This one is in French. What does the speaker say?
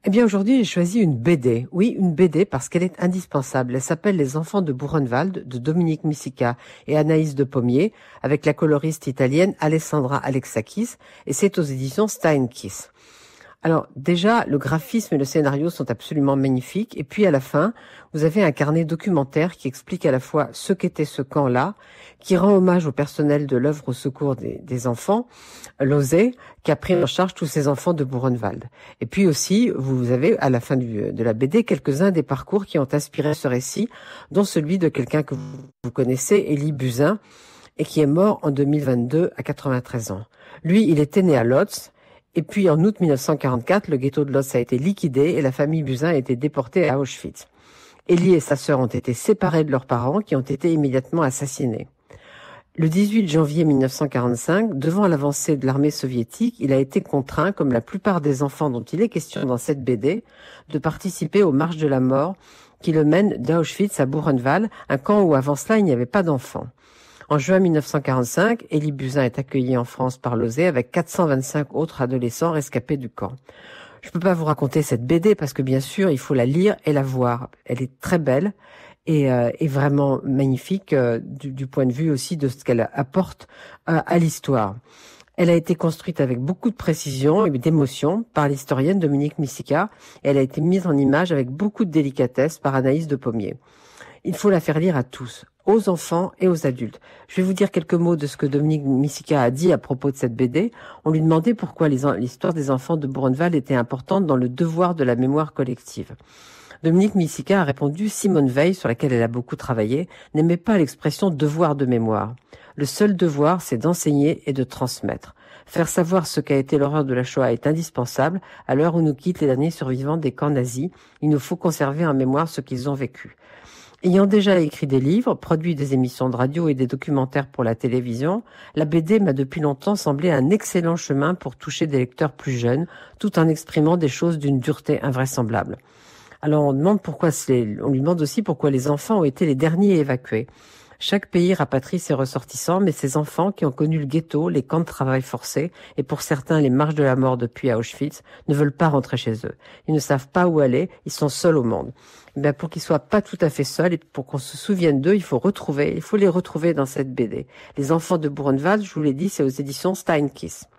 Eh bien, aujourd'hui, j'ai choisi une BD. Oui, une BD parce qu'elle est indispensable. Elle s'appelle Les enfants de Buchenwald de Dominique Misica et Anaïs de Pommier avec la coloriste italienne Alessandra Alexakis et c'est aux éditions Steinkiss. Alors déjà, le graphisme et le scénario sont absolument magnifiques. Et puis à la fin, vous avez un carnet documentaire qui explique à la fois ce qu'était ce camp-là, qui rend hommage au personnel de l'œuvre au secours des enfants, l'OSE, qui a pris en charge tous ces enfants de Buchenwald. Et puis aussi, vous avez à la fin de la BD quelques-uns des parcours qui ont inspiré ce récit, dont celui de quelqu'un que vous connaissez, Élie Buzyn, et qui est mort en 2022 à 93 ans. Lui, il était né à Lodz. Et puis, en août 1944, le ghetto de Lodz a été liquidé et la famille Buzyn a été déportée à Auschwitz. Élie et sa sœur ont été séparés de leurs parents qui ont été immédiatement assassinés. Le 18 janvier 1945, devant l'avancée de l'armée soviétique, il a été contraint, comme la plupart des enfants dont il est question dans cette BD, de participer aux marches de la mort qui le mènent d'Auschwitz à Buchenwald, un camp où avant cela il n'y avait pas d'enfants. En juin 1945, Élie Buzyn est accueilli en France par l'OSE avec 425 autres adolescents rescapés du camp. Je ne peux pas vous raconter cette BD parce que bien sûr, il faut la lire et la voir. Elle est très belle et vraiment magnifique du point de vue aussi de ce qu'elle apporte à l'histoire. Elle a été construite avec beaucoup de précision et d'émotion par l'historienne Dominique Misica et elle a été mise en image avec beaucoup de délicatesse par Anaïs de Pommier. Il faut la faire lire à tous, aux enfants et aux adultes. Je vais vous dire quelques mots de ce que Dominique Misica a dit à propos de cette BD. On lui demandait pourquoi l'histoire des enfants de Buchenwald était importante dans le devoir de la mémoire collective. Dominique Misica a répondu: Simone Veil, sur laquelle elle a beaucoup travaillé, n'aimait pas l'expression devoir de mémoire. Le seul devoir, c'est d'enseigner et de transmettre. Faire savoir ce qu'a été l'horreur de la Shoah est indispensable. À l'heure où nous quittent les derniers survivants des camps nazis, il nous faut conserver en mémoire ce qu'ils ont vécu. Ayant déjà écrit des livres, produit des émissions de radio et des documentaires pour la télévision, la BD m'a depuis longtemps semblé un excellent chemin pour toucher des lecteurs plus jeunes, tout en exprimant des choses d'une dureté invraisemblable. Alors on lui demande aussi pourquoi les enfants ont été les derniers évacués. Chaque pays rapatrie ses ressortissants, mais ces enfants qui ont connu le ghetto, les camps de travail forcés et pour certains les marches de la mort depuis à Auschwitz ne veulent pas rentrer chez eux. Ils ne savent pas où aller, ils sont seuls au monde. Et bien pour qu'ils soient pas tout à fait seuls et pour qu'on se souvienne d'eux, il faut les retrouver dans cette BD. Les enfants de Buchenwald, je vous l'ai dit, c'est aux éditions Steinkiss.